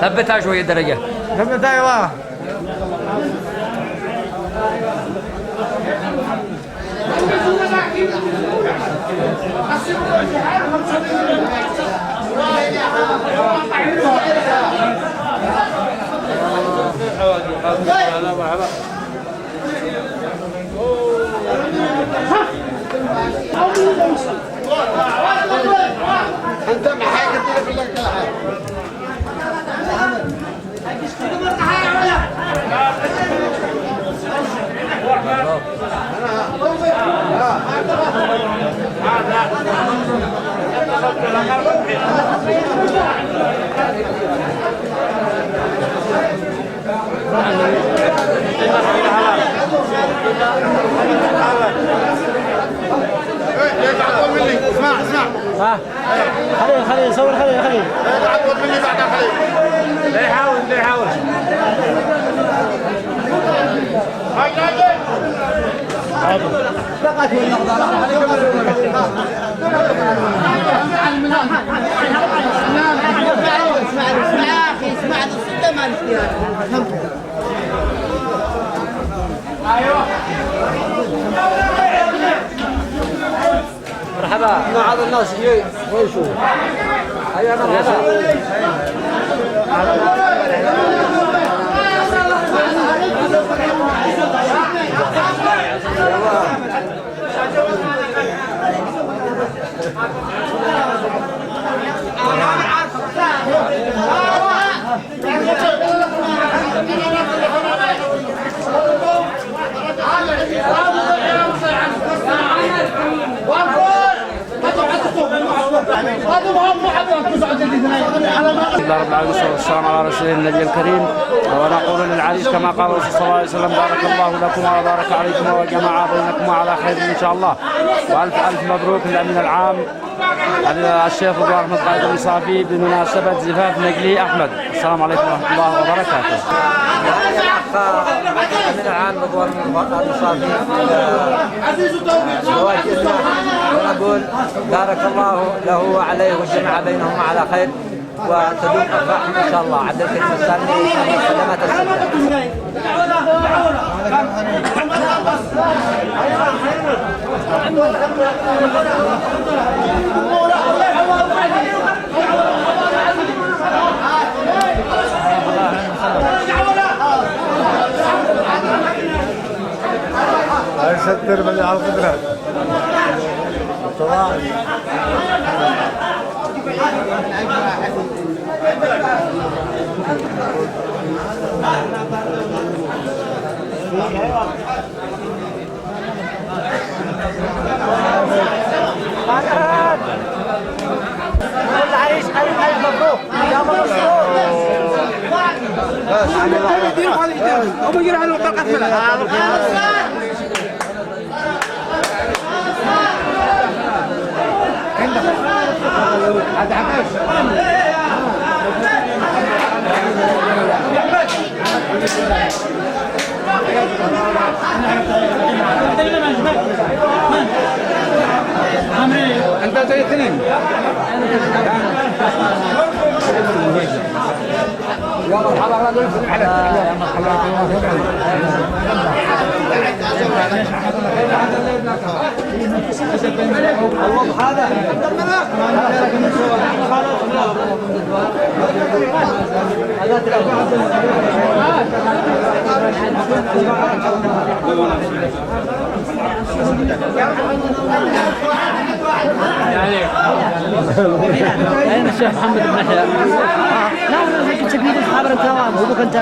ثبتها شوية درجة. ثبتها ايوه. انت محاكي في لك اسمع اسمع خليه يصور خليه تعطل مني بعد خليه لا يحاول بقت اسمع الصدى ما ايوه مرحبا بعض الناس يعيشوا ايوه مرحبا الله رب العالمين والسلام على رسول النبي الكريم. ونقول للعريس كما قال الرسول صلى الله عليه وسلم بارك الله لكم وبارك عليكم وجمع بينكم على خير ان شاء الله. والف الف مبروك للامين العام الشيخ ابو احمد قائد الصافي بمناسبه زفاف نجلي احمد. السلام عليكم ورحمه الله وبركاته. الأمين العام رضوان الصافي زواج ابنه ونقول بارك الله له وعليه وجمع بينهم على خير وتدوم أفراحهم إن شاء الله. عبد الكريم السالمي سلامات السلام. ستر من على القدرات طبعا العريس ألف مبروك يا مبروك. أبو جرعان وطاقة انت زي اثنين يا مرحبا رجل في الحلقة يا مرحبا أين الشيخ محمد بن يحيى؟ لا كنت تقليد الخبر التوام هو كنت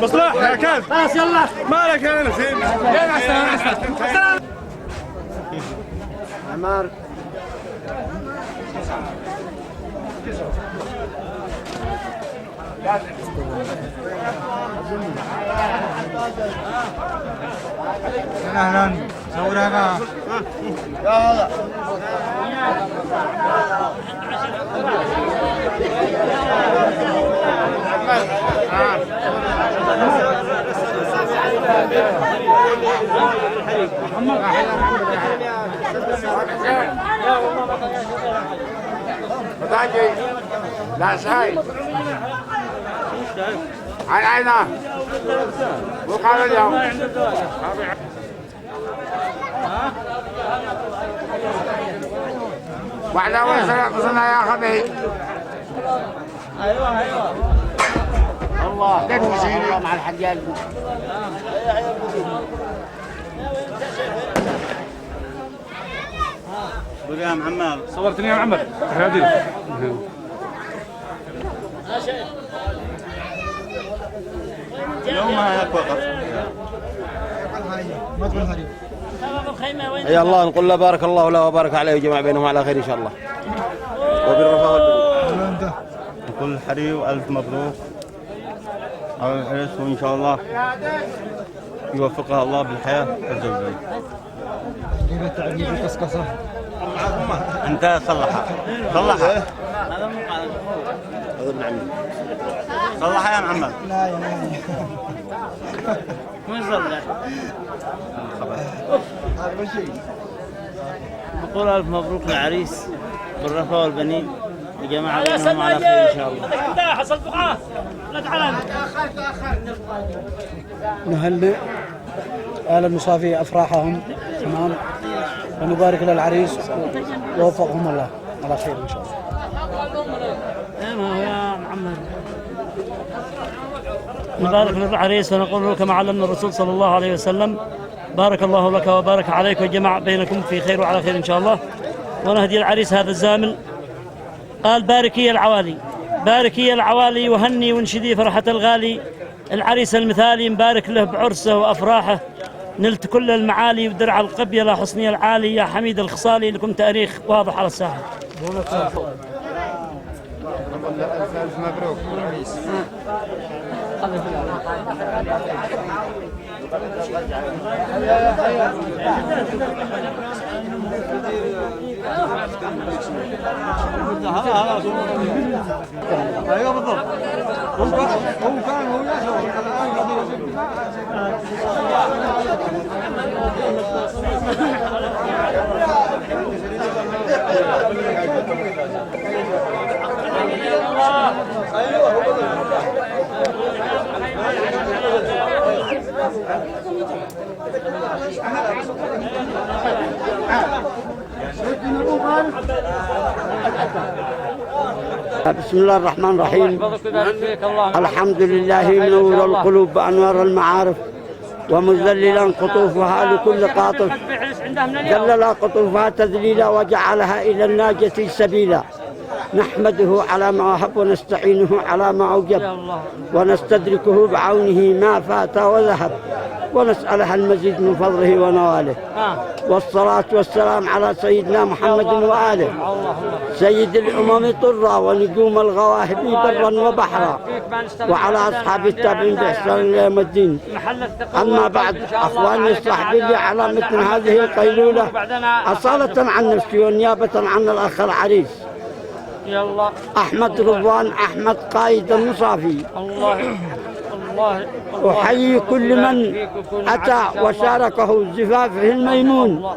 مصلح يا كلب خلاص يلا مالك يا نسيم يا مع السلامة. عمار اهلا صورها يلا بتاجي لا شاي عينه وقال اليوم وعلى وصلنا يا خبي ايوه الله الله مع الحجاج بقى يا محمد صورتني يا محمد هادي يومها ياك وقف يا الله نقول له بارك الله له وبارك عليه وجمع بينهم على خير ان شاء الله وبالرفاه والبر. نقول حري والف مبروك على العرس وان شاء الله يوفقها الله بالحياه والزوجين. انت صلحها صلحها صلحها يا محمد. لا وين صلح؟ نقول ألف مبروك للعريس بالرفاه والبنين وجماعة بينهم على خير إن شاء الله. حصل بقعة لا تعال نهنئ آل المصافي أفراحهم تمام ونبارك للعريس ووفقهم الله على خير إن شاء الله. يا محمد نبارك للعريس ونقول له كما علمنا الرسول صلى الله عليه وسلم بارك الله لك وبارك عليك وجمع بينكم في خير وعلى خير إن شاء الله. ونهدي العريس هذا الزامل قال باركي العوالي باركي العوالي وهني وانشدي فرحة الغالي العريس المثالي مبارك له بعرسه وأفراحه نلت كل المعالي ودرع القبية لا حصني العالي يا حميد الخصالي لكم تاريخ واضح على الساحة. ألف مبروك العريس. ايوه بالضبط هو كان هو بسم الله الرحمن الرحيم. الحمد لله منور القلوب بأنوار المعارف ومذللا قطوفها لكل قاطف ذلل قطوفها تذليلا وجعلها إلى الناجة سبيلا. نحمده على ما وهب ونستعينه على ما أوجب ونستدركه بعونه ما فات وذهب ونسألها المزيد من فضله ونواله. والصلاة والسلام على سيدنا محمد وآله سيد الأمم طرا ونجوم الغواهب برا وبحرا وعلى أصحاب التابعين بإحسان إلى يوم الدين. أما بعد أخواني الصحبي لي على مثل هذه القيلولة أصالة عن نفسي ونيابة عن الأخ العريس أحمد رضوان أحمد قائد المصافي. أحيي كل من أتى وشاركه زفافه الميمون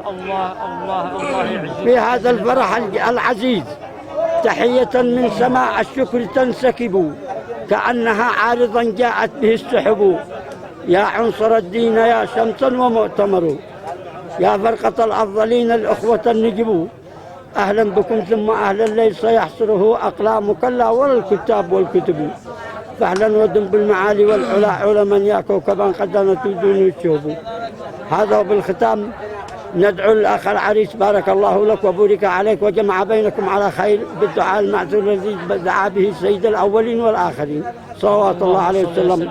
في هذا الفرح العزيز تحية من سماء الشكر تنسكب كأنها عارضا جاءت به السحب. يا عنصر الدين يا شمسا ومؤتمر يا فرقة الأفضلين الأخوة النجب. أهلا بكم ثم أهلا ليس يحصره أقلام كلا ولا الكتاب والكتب. فأهلا ودم بالمعالي والعلا علما يا كوكبا قد نتودون الشهب. هذا وبالختام ندعو الأخ العريس بارك الله لك وبارك عليك وجمع بينكم على خير بالدعاء المعثور الذي دعا به سيد الأولين والآخرين صلوات الله عليه وسلم.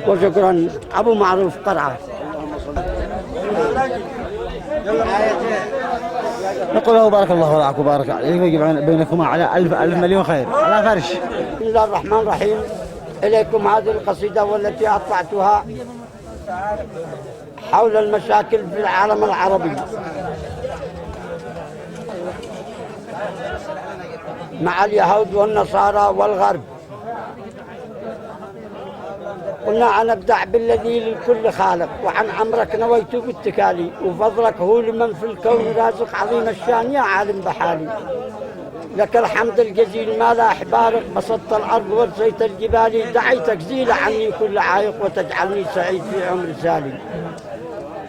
وشكرا. أبو معروف قرعة. نقول له بارك الله لك وبارك عليك ويجمع بينكم على ألف مليون خير على فرش. بسم الله الرحمن الرحيم. إليكم هذه القصيدة والتي أطلعتها حول المشاكل في العالم العربي مع اليهود والنصارى والغرب. قلنا نبدأ بالذي للكل خالق، وعن أمرك نويت بالتكالي، وفضلك هو لمن في الكون رازق عظيم الشان يا عالم بحالي. لك الحمد الجزيل ما لا أحبارك، بسطت الأرض ورسيت الجبال، دعيتك زيل عني كل عائق وتجعلني سعيد في عمر سالي.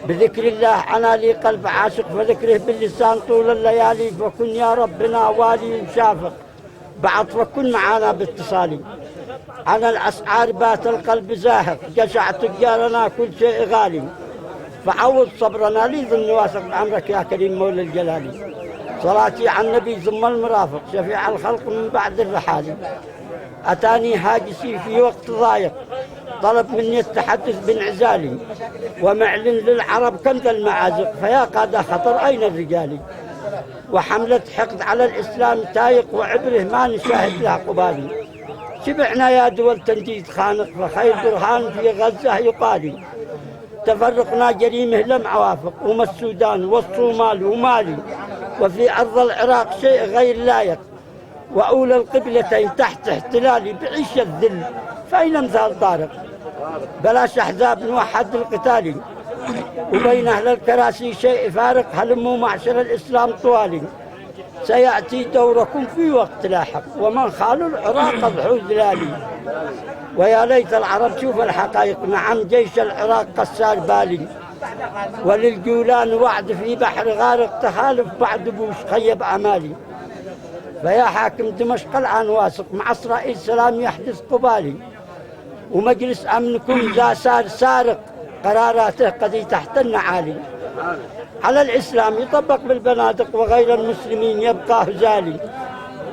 بذكر الله أنا لي قلب عاشق، فذكره باللسان طول الليالي، فكن يا ربنا والي مشافق بعد، فكن معنا باتصالي. على الأسعار بات القلب زاهق، جشع تجارنا كل شيء غالي، فعوض صبرنا لي ظن واثق بأمرك يا كريم مولى الجلالي. صلاتي على النبي ثم المرافق شفيع الخلق من بعد الرحالي. أتاني هاجسي في وقت ضايق، طلب مني التحدث بانعزالي، ومعلن للعرب كنز المعازق، فيا قادة خطر أين الرجال. وحملة حقد على الإسلام تايق، وعبره ما نشاهد له قبالي. شبعنا يا دول تنديد خانق، فخير برهان في غزة يقالي. تفرقنا جريمه لم عوافق، وما السودان والصومال ومالي، وفي أرض العراق شيء غير لايق، وأولى القبلتين تحت احتلالي. بعيش الذل فأين أمثال طارق، بلاش أحزاب نوحد القتال، وبين أهل الكراسي شيء فارق، هلموا معشر الإسلام طوالي. سيأتي دوركم في وقت لاحق، ومن خالوا العراق اضحوا ذلالي. ويا ليت العرب شوف الحقائق، نعم جيش العراق قسار بالي، وللجولان وعد في بحر غارق، تخالف بعد بوش خيب أمالي. فيا حاكم دمشق الآن واثق، مع إسرائيل سلام يحدث قبالي، ومجلس أمنكم ذا صار سارق، قراراته قد تحت النعالي. على الإسلام يطبق بالبنادق، وغير المسلمين يبقى هزالي.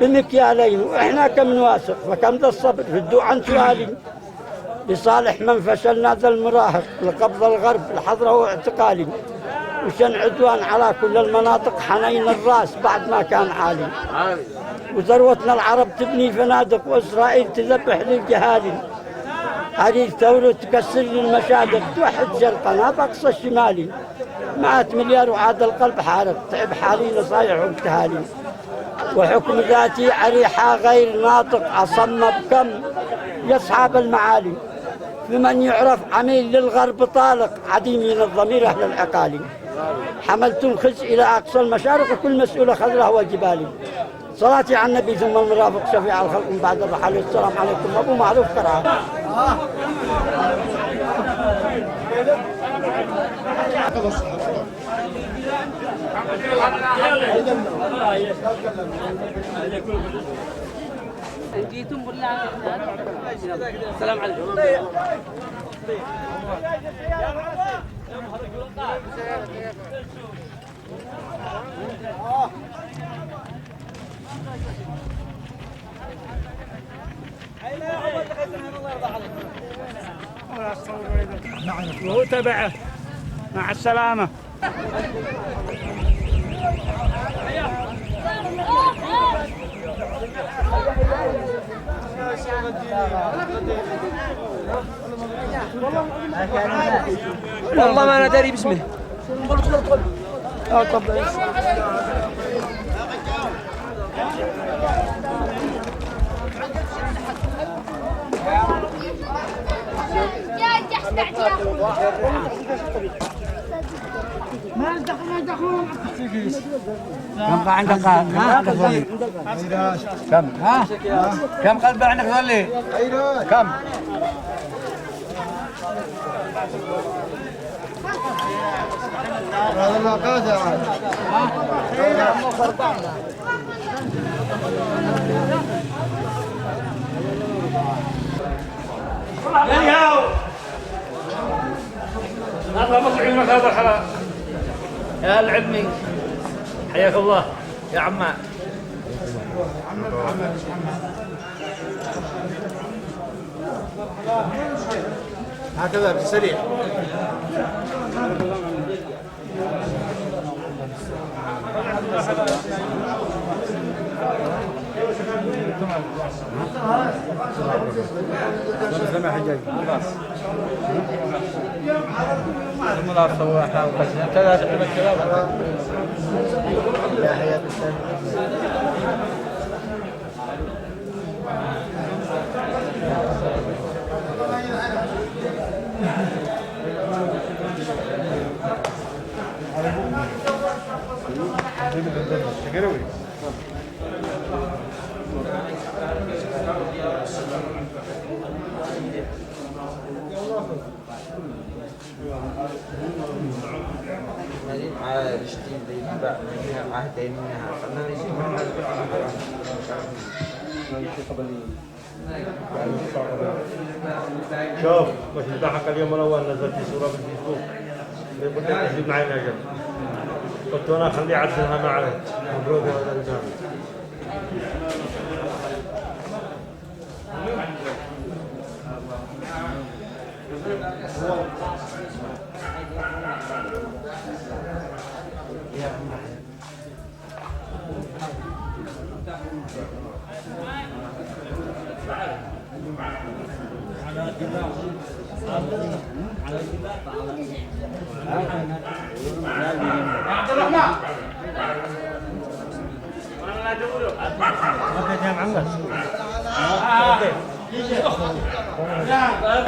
بمكيالين وإحنا كم نواثق، فكم ذا الصبر ردوا عن سؤالي. لصالح من فشلنا ذا المراهق، لقبض الغرب الحضرة واعتقالي، وشن عدوان على كل المناطق، حنين الراس بعد ما كان عالي. وثروتنا العرب تبني فنادق، وإسرائيل تذبح للجهالي. هذه الثورة تكسر للمشادق، توحد شرقنا بأقصى الشمالي. 100 مليار وعاد القلب حارق، تعب حالي نصايح وابتهالي. وحكم ذاتي عريحة غير ناطق، أصم بكم يصحاب المعالي. فمن يعرف عميل للغرب طالق، عديمين الضمير أهل العقالي. حملتم خز إلى أقصى المشارق، وكل مسؤول أخذ له واجبالي. صلاتي على النبي ثم المرافق شفيع الخلق من بعد الرحال. السلام عليكم. أبو معروف كرام. جيتم بالله. السلام عليكم. وهو تبعه. مع السلامة. والله ما أنا داري باسمه. كم عندك؟ كم؟ ها؟ كم قلب عندك ظلي؟ كم؟ يا العمي حياك الله يا عمان. هكذا بالسريع. شوف مش الضحك اليوم الاول نزلت صوره بالفيسبوك اللي قلت لك تجيب معي نجم قلت انا خليه يعدلها معي مبروك يا ولد الجامع.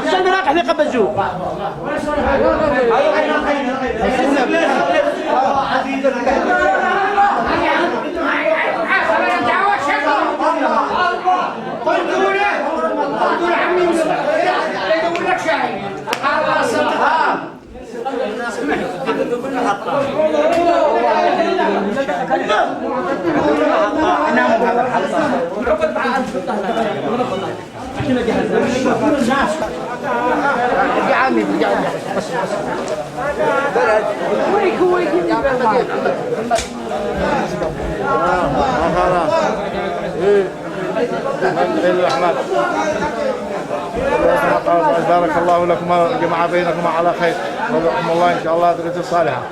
عشان رايح لقب الزوق بارك الله لكم وجمع بينكم على خير ورحم الله ان شاء الله ذرية الصالحة.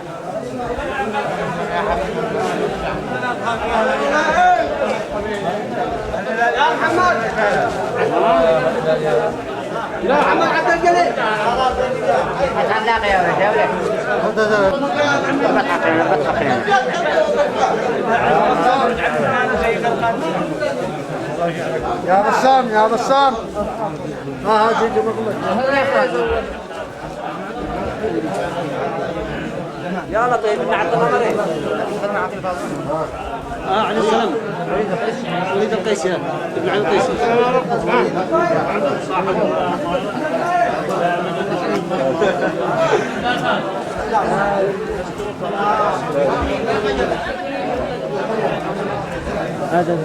يا محمد عبد الجليل هتعلق يا يا بسام يا بسام يا لطيف من عبد الله مريض. عليه السلام. وليد القيس ابن علي القيس. هذا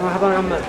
مرحبا يا عماد.